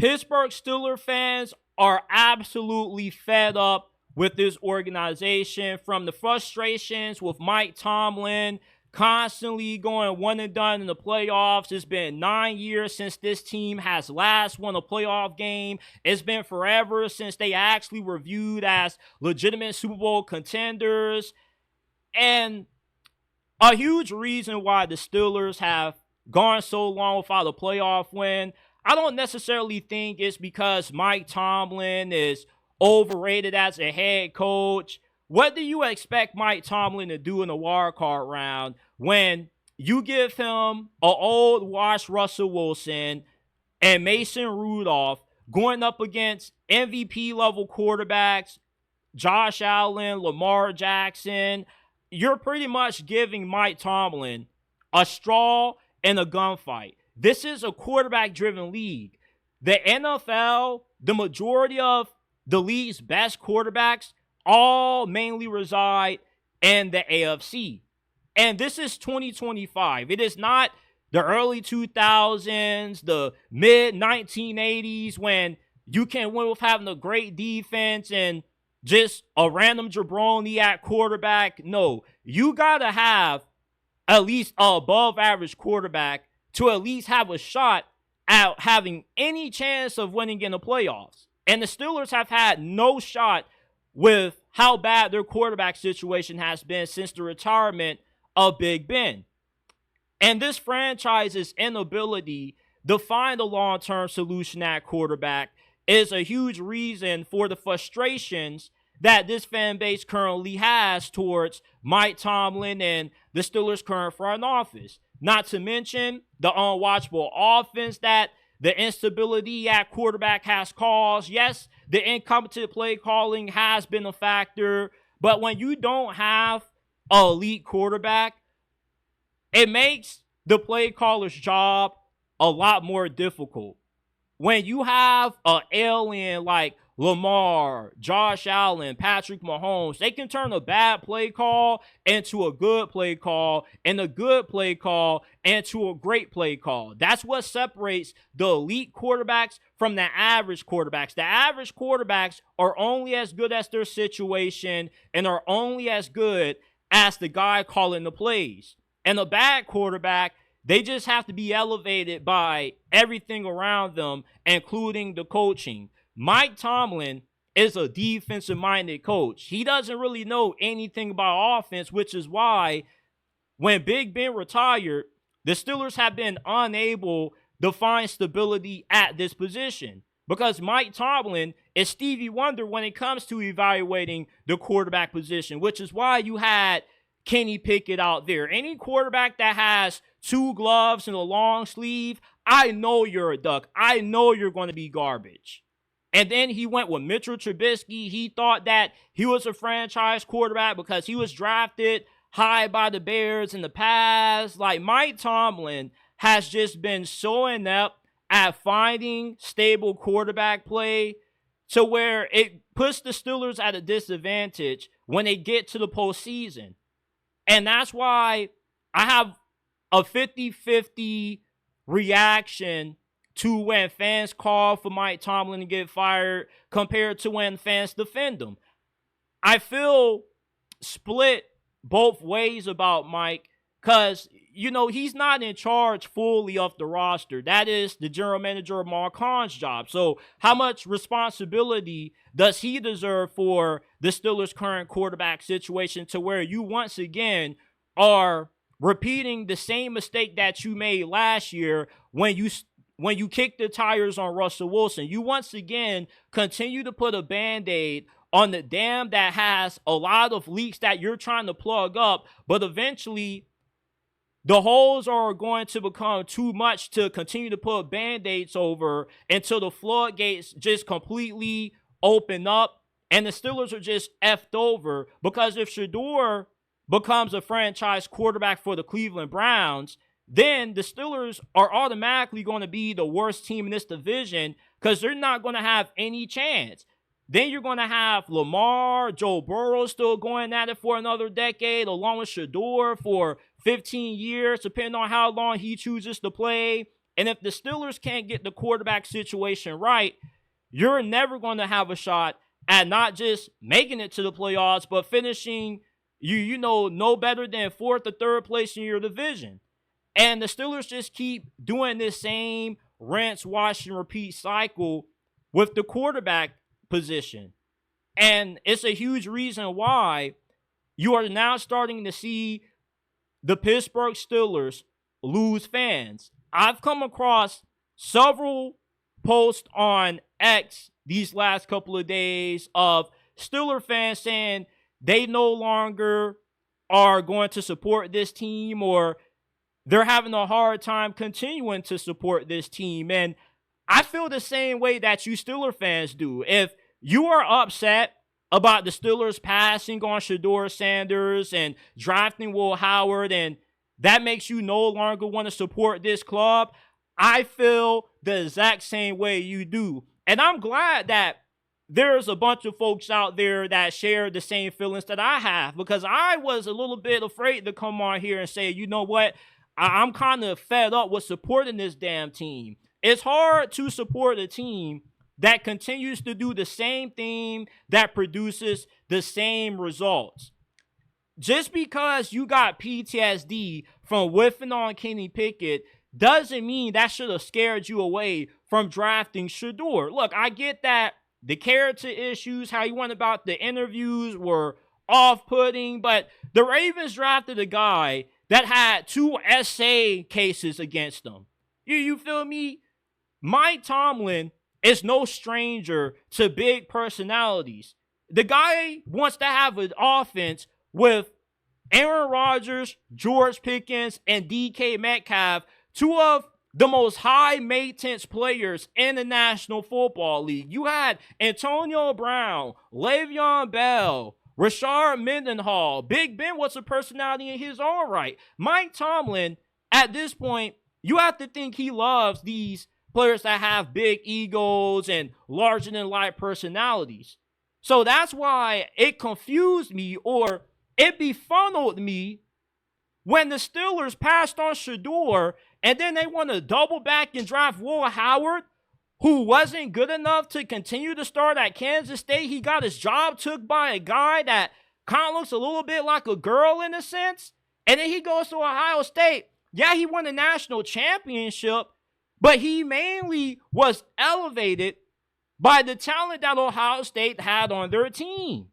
Pittsburgh Steelers fans are absolutely fed up with this organization, from the frustrations with Mike Tomlin constantly going one and done in the playoffs. It's been 9 years since this team has last won a playoff game. It's been forever since they actually were viewed as legitimate Super Bowl contenders. And a huge reason why the Steelers have gone so long without a playoff win, I don't necessarily think it's because Mike Tomlin is overrated as a head coach. What do you expect Mike Tomlin to do in the wild card round when you give him an old washed Russell Wilson and Mason Rudolph going up against MVP level quarterbacks, Josh Allen, Lamar Jackson? You're pretty much giving Mike Tomlin a straw and a gunfight. This is a quarterback-driven league. The NFL, the majority of the league's best quarterbacks all mainly reside in the AFC. And this is 2025. It is not the early 2000s, the mid-1980s, when you can win with having a great defense and just a random jabroni at quarterback. No, you got to have at least an above-average quarterback to at least have a shot at having any chance of winning in the playoffs. And the Steelers have had no shot with how bad their quarterback situation has been since the retirement of Big Ben. And this franchise's inability to find a long-term solution at quarterback is a huge reason for the frustrations that this fan base currently has towards Mike Tomlin and the Steelers' current front office. Not to mention the unwatchable offense that the instability at quarterback has caused. Yes, the incompetent play calling has been a factor, but when you don't have an elite quarterback, it makes the play caller's job a lot more difficult. When you have an alien like Lamar, Josh Allen, Patrick Mahomes, they can turn a bad play call into a good play call, and a good play call into a great play call. That's what separates the elite quarterbacks from the average quarterbacks. The average quarterbacks are only as good as their situation and are only as good as the guy calling the plays. And a bad quarterback, they just have to be elevated by everything around them, including the coaching. Mike Tomlin is a defensive-minded coach. He doesn't really know anything about offense, which is why when Big Ben retired, the Steelers have been unable to find stability at this position, because Mike Tomlin is Stevie Wonder when it comes to evaluating the quarterback position, which is why you had Kenny Pickett out there. Any quarterback that has two gloves and a long sleeve, I know you're a duck. I know you're going to be garbage. And then he went with Mitchell Trubisky. He thought that he was a franchise quarterback because he was drafted high by the Bears in the past. Like, Mike Tomlin has just been so inept at finding stable quarterback play to where it puts the Steelers at a disadvantage when they get to the postseason. And that's why I have a 50-50 reaction to when fans call for Mike Tomlin to get fired compared to when fans defend him. I feel split both ways about Mike because, you know, he's not in charge fully of the roster. That is the general manager of Mark Khan's job. So how much responsibility does he deserve for the Steelers' current quarterback situation, to where you once again are repeating the same mistake that you made last year when you kicked the tires on Russell Wilson? You once again continue to put a Band-Aid on the dam that has a lot of leaks that you're trying to plug up, but eventually the holes are going to become too much to continue to put Band-Aids over until the floodgates just completely open up and the Steelers are just effed over. Because if Shador becomes a franchise quarterback for the Cleveland Browns, then the Steelers are automatically going to be the worst team in this division because they're not going to have any chance. Then you're going to have Lamar, Joe Burrow still going at it for another decade, along with Shador for 15 years, depending on how long he chooses to play. And if the Steelers can't get the quarterback situation right, you're never going to have a shot at not just making it to the playoffs, but finishing, no better than 4th or 3rd place in your division. And the Steelers just keep doing this same rinse, wash, and repeat cycle with the quarterback position. And it's a huge reason why you are now starting to see the Pittsburgh Steelers lose fans. I've come across several posts on X these last couple of days of Steeler fans saying they no longer are going to support this team, or they're having a hard time continuing to support this team. And I feel the same way that you Steeler fans do. If you are upset about the Steelers passing on Shedeur Sanders and drafting Will Howard, and that makes you no longer want to support this club, I feel the exact same way you do. And I'm glad that there's a bunch of folks out there that share the same feelings that I have, because I was a little bit afraid to come on here and say, you know what, I'm kind of fed up with supporting this damn team. It's hard to support a team that continues to do the same thing, that produces the same results. Just because you got PTSD from whiffing on Kenny Pickett doesn't mean that should have scared you away from drafting Shedeur. Look, I get that the character issues, how you went about the interviews were off-putting, but the Ravens drafted a guy that had 2 SA cases against him. You feel me? Mike Tomlin is no stranger to big personalities. The guy wants to have an offense with Aaron Rodgers, George Pickens, and DK Metcalf, 2 of the most high-maintenance players in the National Football League. You had Antonio Brown, Le'Veon Bell, Rashard Mendenhall. Big Ben was a personality in his own right. Mike Tomlin, at this point, you have to think he loves these players that have big egos and larger-than-life personalities. So that's why it confused me, or it befuddled me, when the Steelers passed on Shedeur and then they want to double back and draft Will Howard, who wasn't good enough to continue to start at Kansas State. He got his job took by a guy that kind of looks a little bit like a girl in a sense. And then he goes to Ohio State. Yeah, he won a national championship, but he mainly was elevated by the talent that Ohio State had on their team.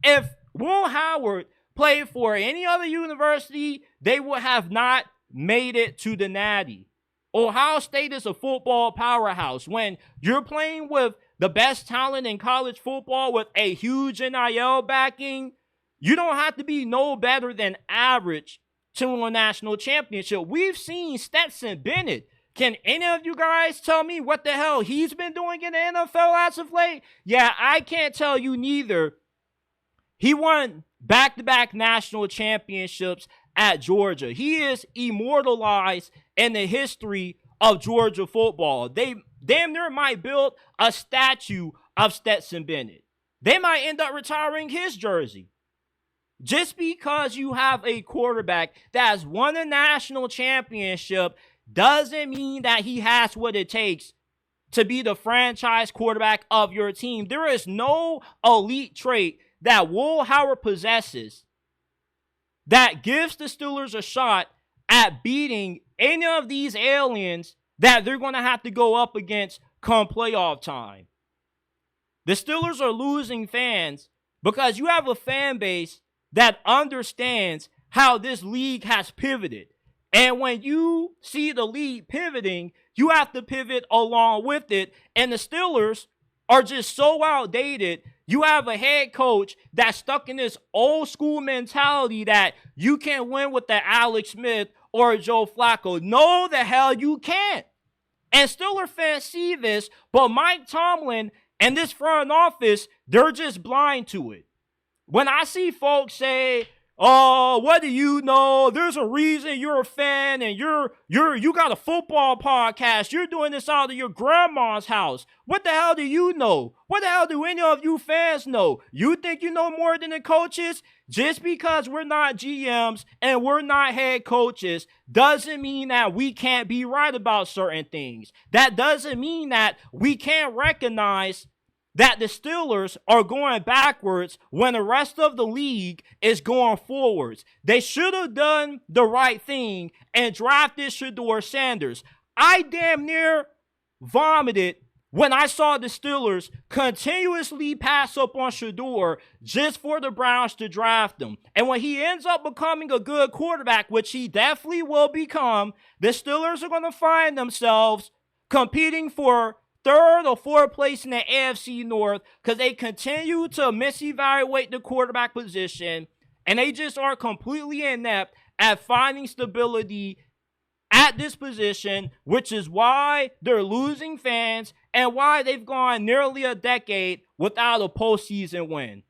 If Will Howard played for any other university, they would have not made it to the Natty. Ohio State is a football powerhouse. When you're playing with the best talent in college football with a huge NIL backing, you don't have to be no better than average to win a national championship. We've seen Stetson Bennett. Can any of you guys tell me what the hell he's been doing in the NFL as of late? Yeah, I can't tell you neither. He won back-to-back national championships at Georgia. He is immortalized in the history of Georgia football. They damn near might build a statue of Stetson Bennett. They might end up retiring his jersey. Just because you have a quarterback that has won a national championship doesn't mean that he has what it takes to be the franchise quarterback of your team. There is no elite trait that Will Howard possesses that gives the Steelers a shot at beating any of these aliens that they're going to have to go up against come playoff time. The Steelers are losing fans because you have a fan base that understands how this league has pivoted. And when you see the league pivoting, you have to pivot along with it. And the Steelers are just so outdated. You have a head coach that's stuck in this old school mentality that you can't win with the Alex Smith or Joe Flacco. No, the hell you can't. And Steeler fans see this, but Mike Tomlin and this front office, they're just blind to it. When I see folks say, Oh, what do you know? There's a reason you're a fan and you got a football podcast. You're doing this out of your grandma's house. What the hell do you know? What the hell do any of you fans know? You think you know more than the coaches? Just because we're not GMs and we're not head coaches doesn't mean that we can't be right about certain things. That doesn't mean that we can't recognize that the Steelers are going backwards when the rest of the league is going forwards. They should have done the right thing and drafted Shedeur Sanders. I damn near vomited when I saw the Steelers continuously pass up on Shedeur just for the Browns to draft him. And when he ends up becoming a good quarterback, which he definitely will become, the Steelers are going to find themselves competing for third or fourth place in the AFC North because they continue to misevaluate the quarterback position, and they just are completely inept at finding stability at this position, which is why they're losing fans and why they've gone nearly a decade without a postseason win.